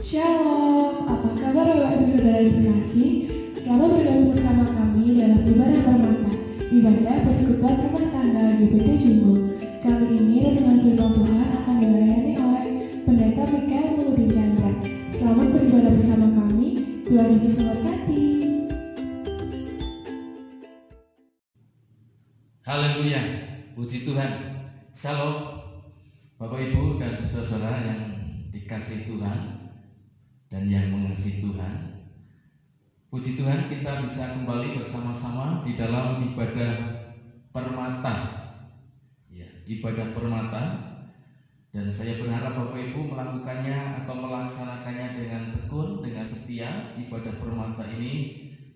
Shalom, apa kabar Bapak Ibu Saudara yang terkasih? Selamat bergabung bersama kami dalam ibadah Permata, ibadah persekutuan rumah tangga GBT Jumbo. Kali ini renungan firman Tuhan akan dilayani oleh Pendeta Mikael Muludi Chandra. Selamat beribadah bersama kami, Tuhan Yesus memberkati. Haleluya, puji Tuhan. Shalom, Bapak Ibu dan saudara-saudara yang dikasihi Tuhan dan yang mengasihi Tuhan. Puji Tuhan, kita bisa kembali bersama-sama di dalam ibadah Permata. Ya, ibadah Permata. Dan saya berharap Bapak Ibu melakukannya atau melaksanakannya dengan tekun, dengan setia ibadah Permata ini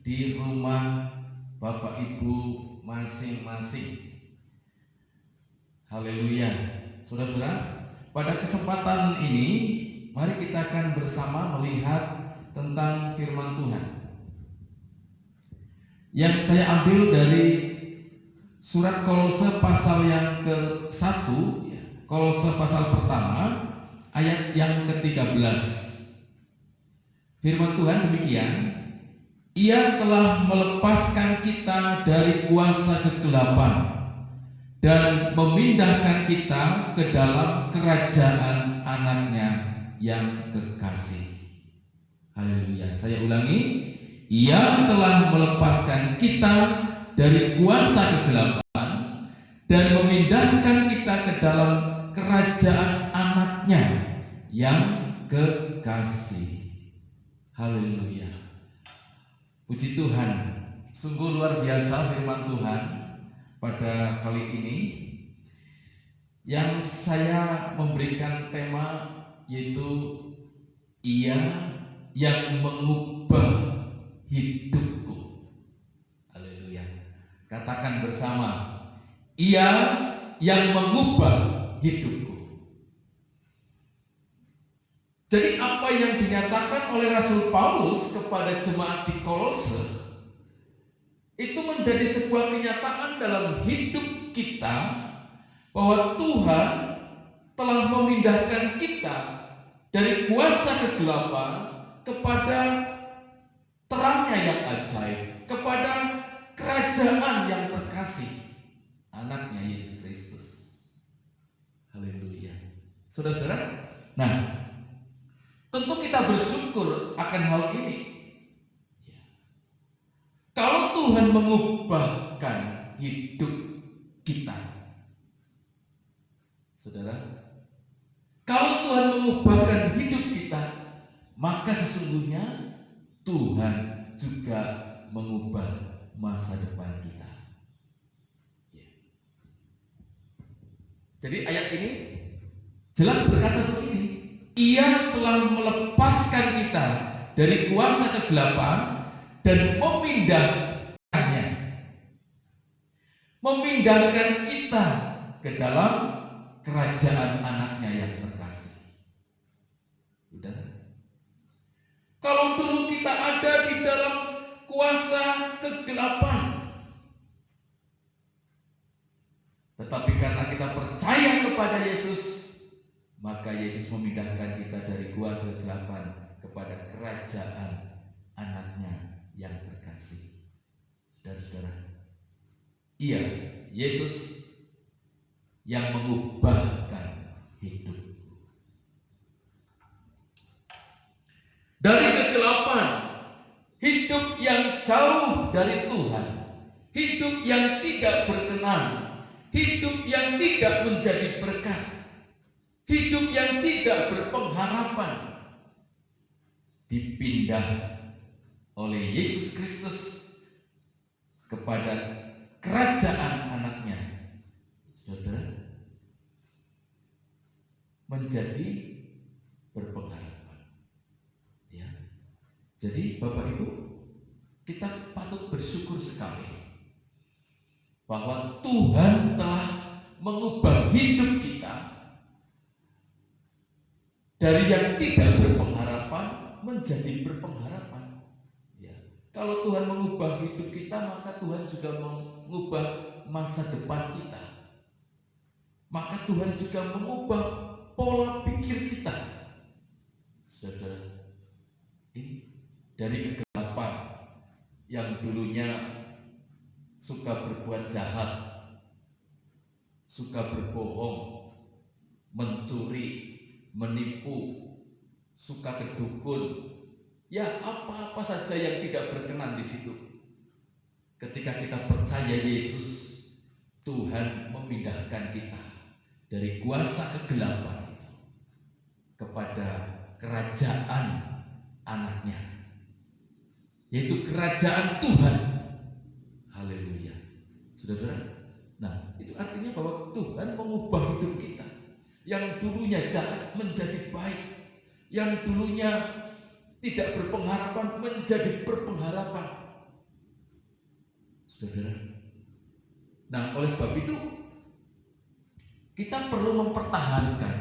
di rumah Bapak Ibu masing-masing. Haleluya. Saudara-saudara, pada kesempatan ini mari kita akan bersama melihat tentang firman Tuhan yang saya ambil dari surat Kolose pasal yang ke-1, Kolose pasal pertama ayat yang ke-13. Firman Tuhan demikian, Ia telah melepaskan kita dari kuasa kegelapan dan memindahkan kita ke dalam kerajaan anaknya yang kekasih. Haleluya. Saya ulangi, Ia telah melepaskan kita dari kuasa kegelapan dan memindahkan kita ke dalam kerajaan anaknya yang kekasih. Haleluya. Puji Tuhan, sungguh luar biasa firman Tuhan pada kali ini yang saya memberikan tema yaitu Ia yang mengubah hidupku. Haleluya. Katakan bersama, Ia yang mengubah hidupku. Jadi apa yang dinyatakan oleh Rasul Paulus kepada jemaat di Kolose itu menjadi sebuah kenyataan dalam hidup kita bahwa Tuhan telah memindahkan kita dari kuasa kegelapan kepada terangnya yang ajaib, kepada kerajaan yang terkasih, anaknya Yesus Kristus. Haleluya. Saudara-saudara, nah, tentu kita bersyukur akan hal ini. Kalau Tuhan mengubahkan hidup kita, saudara, kalau Tuhan mengubahkan hidup kita, maka sesungguhnya Tuhan juga mengubah masa depan kita. Jadi ayat ini jelas berkata begini, Ia telah melepaskan kita dari kuasa kegelapan dan memindahkan kita ke dalam kerajaan anaknya yang terkasih. Sudah. Kalau dulu kita ada di dalam kuasa kegelapan, tetapi karena kita percaya kepada Yesus, maka Yesus memindahkan kita dari kuasa kegelapan kepada kerajaan anaknya yang terkasih. Saudara-saudara, Ia, Yesus yang mengubahkan hidup. Dari kegelapan, hidup yang jauh dari Tuhan, hidup yang tidak berkenan, hidup yang tidak menjadi berkat, hidup yang tidak berpengharapan, dipindah oleh Yesus Kristus kepada kerajaan anaknya, saudara, menjadi berpengharapan. Ya. Jadi Bapak Ibu, kita patut bersyukur sekali bahwa Tuhan telah mengubah hidup kita dari yang tidak berpengharapan menjadi berpengharapan. Kalau Tuhan mengubah hidup kita, maka Tuhan juga mengubah masa depan kita. Maka Tuhan juga mengubah pola pikir kita. Saudara, dari kegelapan yang dulunya suka berbuat jahat, suka berbohong, mencuri, menipu, suka kedukun, ya apa-apa saja yang tidak berkenan di situ. Ketika kita percaya Yesus, Tuhan memindahkan kita dari kuasa kegelapan itu kepada kerajaan anaknya, yaitu kerajaan Tuhan. Haleluya. Saudara-saudara, nah itu artinya bahwa Tuhan mengubah hidup kita. Yang dulunya jahat menjadi baik, yang dulunya tidak berpengharapan menjadi berpengharapan. Saudara, nah oleh sebab itu kita perlu mempertahankan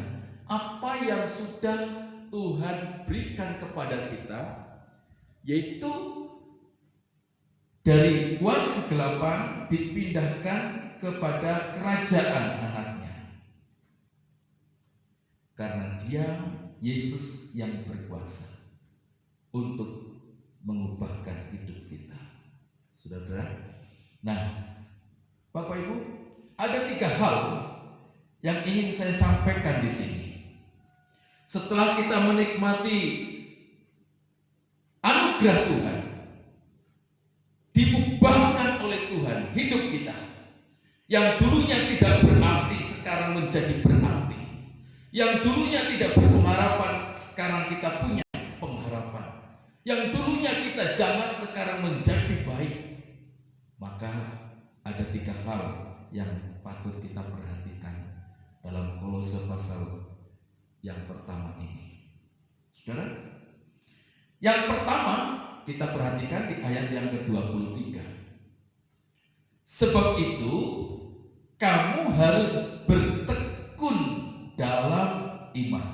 apa yang sudah Tuhan berikan kepada kita, yaitu dari kuasa kegelapan dipindahkan kepada kerajaan anaknya. Karena Dia, Yesus, yang berkuasa untuk mengubahkan hidup kita. Saudara, nah Bapak Ibu, ada 3 hal yang ingin saya sampaikan di sini. Setelah kita menikmati anugerah Tuhan, diubahkan oleh Tuhan hidup kita, yang dulunya tidak berarti sekarang menjadi berarti, yang dulunya tidak berpengharapan sekarang kita punya pengharapan, yang dulunya kita jahat sekarang menjadi baik. Maka ada 3 hal yang patut kita perhatikan dalam Kolose pasal yang pertama ini. Saudara, yang pertama kita perhatikan di ayat yang ke-23. Sebab itu kamu harus bertekun dalam iman.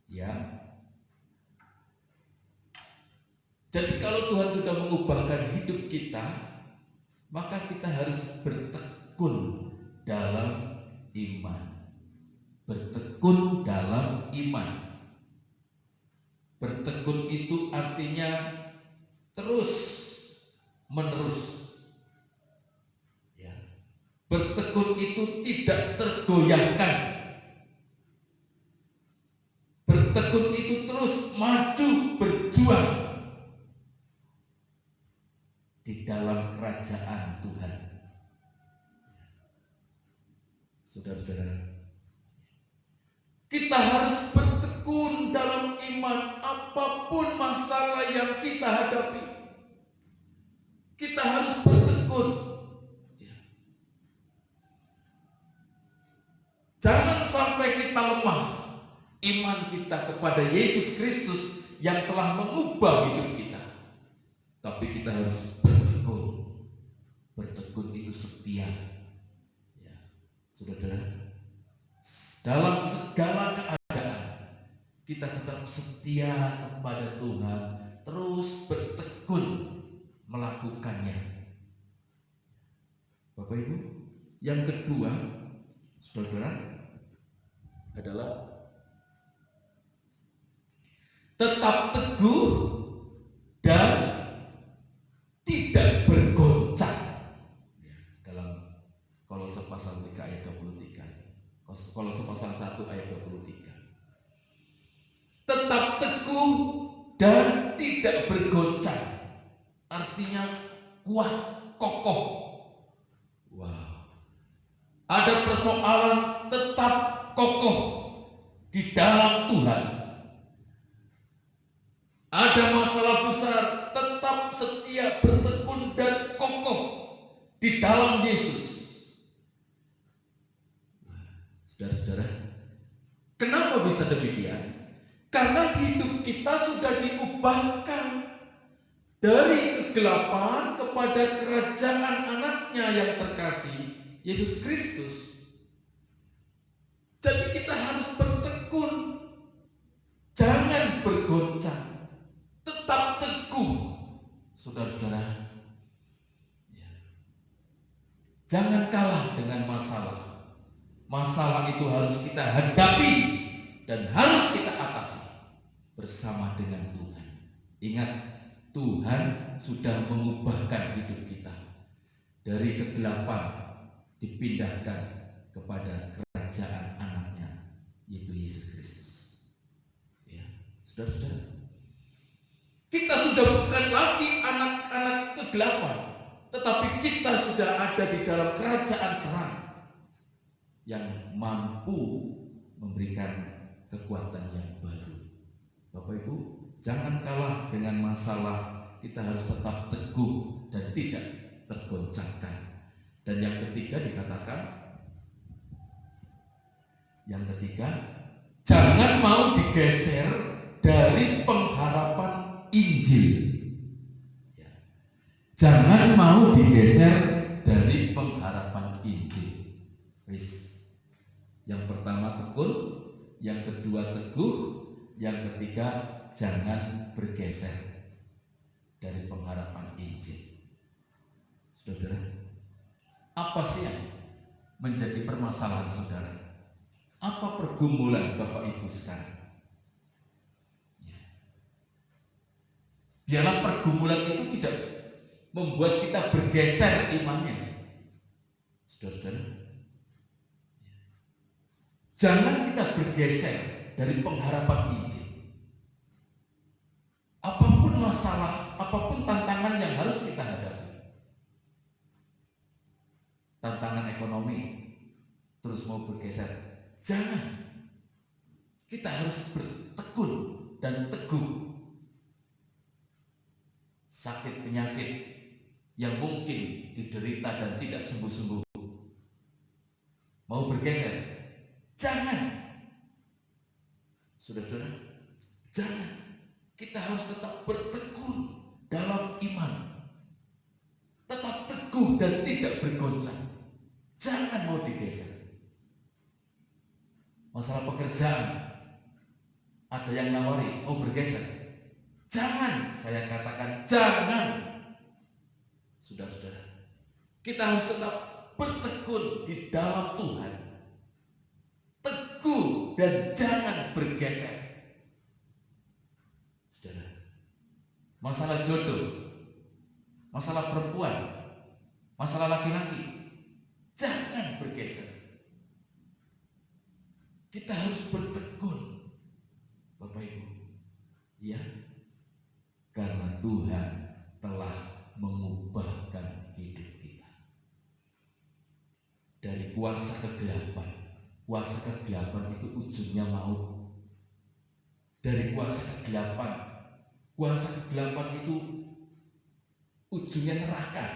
Ya. Jadi kalau Tuhan sudah mengubahkan hidup kita, maka kita harus bertekun dalam iman. Bertekun dalam iman. Bertekun itu artinya terus menerus. Ya. Bertekun itu tidak tergoyahkan. Bertekun itu terus maju berjuang di dalam kerajaan Tuhan. Saudara-saudara, kita harus bertekun dalam iman apapun masalah yang kita hadapi. Kita harus bertekun. Jangan sampai kita lemah iman kita kepada Yesus Kristus yang telah mengubah hidup kita. Tapi kita harus bertekun. Bertekun itu setia. Ya, saudara-saudara, dalam segala keadaan kita tetap setia kepada Tuhan, terus bertekun melakukannya. Bapak Ibu, yang kedua, saudara, adalah tetap teguh dan tidak bergoncang. Dalam Kolose pasal 3 ayat 23. Kolose pasal 1 ayat 23. Tetap teguh dan tidak bergoncang. Artinya kuat, kokoh. Wow. Ada persoalan tetap kokoh di dalam Tuhan. Ada masalah besar, tetap setia, bertekun dan kokoh di dalam Yesus. Saudara-saudara, kenapa bisa demikian? Karena hidup kita sudah diubahkan dari kegelapan kepada kerajaan anaknya yang terkasih, Yesus Kristus. Jadi kita harus bertekun, jangan bergoncang, tetap teguh, saudara-saudara. Ya. Jangan kalah dengan masalah. Masalah itu harus kita hadapi dan harus kita atasi bersama dengan Tuhan. Ingat, Tuhan sudah mengubahkan hidup kita dari kegelapan dipindahkan kepada kerajaan anaknya, yaitu Yesus Kristus. Ya, saudara-saudara, kita sudah bukan lagi anak-anak kegelapan, tetapi kita sudah ada di dalam kerajaan terang yang mampu memberikan kekuatan yang baru. Bapak Ibu, jangan kalah dengan masalah, kita harus tetap teguh dan tidak tergoncangkan. Dan yang ketiga dikatakan, jangan mau digeser dari pengharapan Injil. Ya. Jangan mau digeser dari pengharapan Injil. Yang pertama tekun, yang kedua teguh, yang ketiga jangan bergeser dari pengharapan Injil. Saudara, apa sih yang menjadi permasalahan saudara? Apa pergumulan Bapak Ibu sekarang? Biarlah pergumulan itu tidak membuat kita bergeser imannya. Saudara-saudara, jangan kita bergeser dari pengharapan Injil. Apapun masalah, apapun tantangan yang harus kita hadapi, tantangan ekonomi terus mau bergeser, jangan. Kita harus bertekun dan teguh. Sakit penyakit yang mungkin diderita dan tidak sembuh-sembuh, mau bergeser, jangan. Saudara-saudara, jangan. Kita harus tetap bertekun dalam iman, tetap teguh dan tidak bergoncang. Jangan mau digeser. Masalah pekerjaan, ada yang nawari mau bergeser, jangan. Saya katakan jangan. Saudara-saudara, kita harus tetap bertekun di dalam Tuhan, teguh dan jangan bergeser. Saudara, masalah jodoh, masalah perempuan, masalah laki-laki, jangan bergeser. Kita harus bertekun, Bapak Ibu. Ya, karena Tuhan telah mengubahkan hidup kita dari kuasa kegelapan. Kuasa kegelapan itu ujungnya maut. Dari kuasa kegelapan itu ujungnya neraka,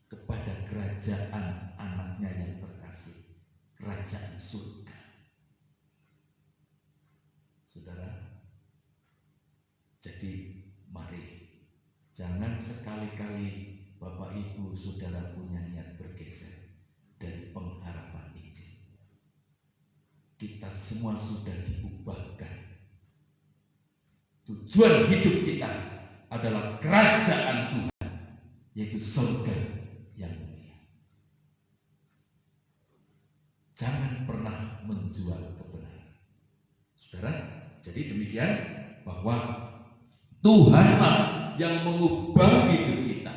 kepada kerajaan anaknya yang terkasih, kerajaan surga. Saudara, jadi mari jangan sekali-kali Bapak Ibu Saudara punya niat bergeser dari pengharapan Injil. Kita semua sudah diubahkan. Tujuan hidup kita adalah kerajaan Tuhan, yaitu surga yang mulia. Jangan pernah menjual kebenaran. Saudara, jadi demikian bahwa Tuhanlah yang mengubah hidup kita.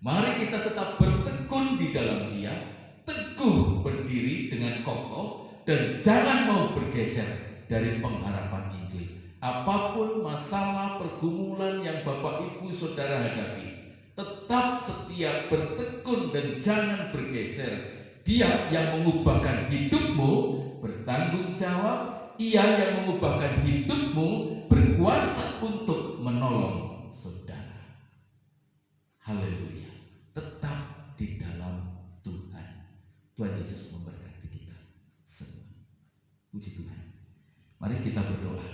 Mari kita tetap bertekun di dalam Dia, teguh berdiri dengan kokoh, dan jangan mau bergeser dari pengharapan Injil. Apapun masalah pergumulan yang Bapak Ibu Saudara hadapi, tetap setia bertekun dan jangan bergeser. Dia yang mengubahkan hidupmu bertanggung jawab. Ia yang mengubahkan hidupmu berkuasa untuk menolong saudara. Haleluya. Tetap di dalam Tuhan. Tuhan Yesus memberkati kita semua. Puji Tuhan. Mari kita berdoa.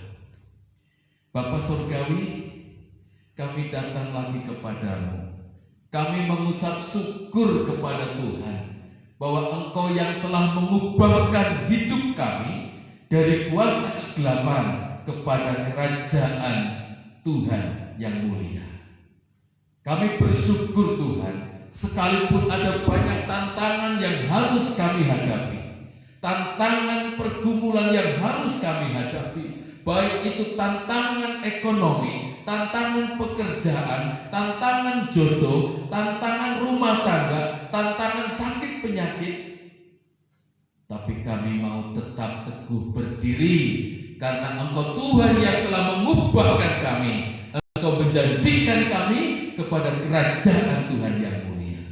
Bapa Surgawi, kami datang lagi kepadamu. Kami mengucap syukur kepada Tuhan bahwa Engkau yang telah mengubahkan hidup kami dari kuasa kegelapan kepada kerajaan Tuhan yang mulia. Kami bersyukur Tuhan, sekalipun ada banyak tantangan yang harus kami hadapi, tantangan pergumulan yang harus kami hadapi, baik itu tantangan ekonomi, tantangan pekerjaan, tantangan jodoh, tantangan rumah tangga, tantangan sakit penyakit. Tapi kami mau tetap teguh berdiri karena Engkau Tuhan yang telah mengubahkan kami. Engkau menjanjikan kami kepada kerajaan Tuhan yang mulia.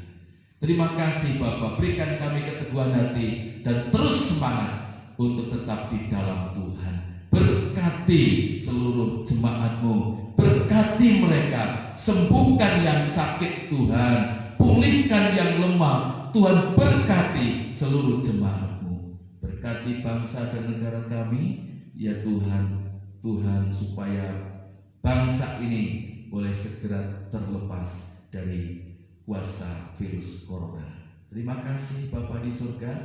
Terima kasih Bapa, berikan kami keteguhan hati dan terus semangat untuk tetap di dalam Tuhan. Berkati seluruh jemaat-Mu, berkati mereka, sembuhkan yang sakit Tuhan, pulihkan yang lemah Tuhan, berkati seluruh jemaat-Mu, berkati bangsa dan negara kami, ya Tuhan, Tuhan, supaya bangsa ini boleh segera terlepas dari kuasa virus corona. Terima kasih Bapa di surga,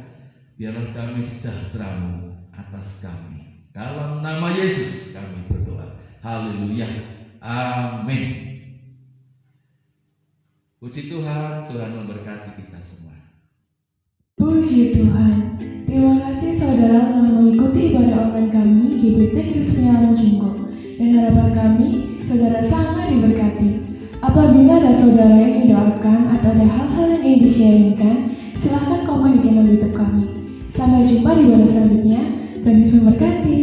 biarlah damai sejahtera-Mu atas kami. Dalam nama Yesus kami berdoa. Haleluya. Amin. Puji Tuhan, Tuhan memberkati kita semua. Puji Tuhan. Terima kasih saudara telah mengikuti ibadah online kami GBT Kristiani Junggo. Dan harapan kami, saudara sangat diberkati. Apabila ada saudara yang ingin doakan atau ada hal-hal yang ingin di-sharingkan, silahkan komen di channel YouTube kami. Sampai jumpa di ibadah selanjutnya. Tuhan Yesus memberkati.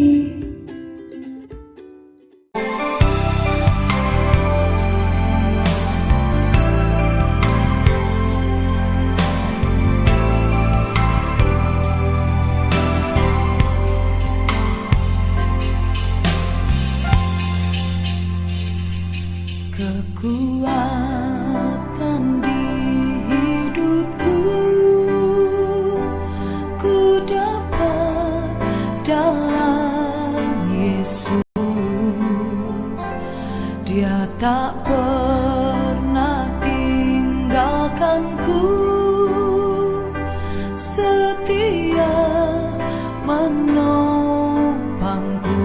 Kekuatan di hidupku ku dapat dalam Yesus. Dia tak pernah tinggalkanku, setia menopangku,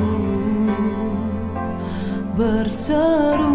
berseru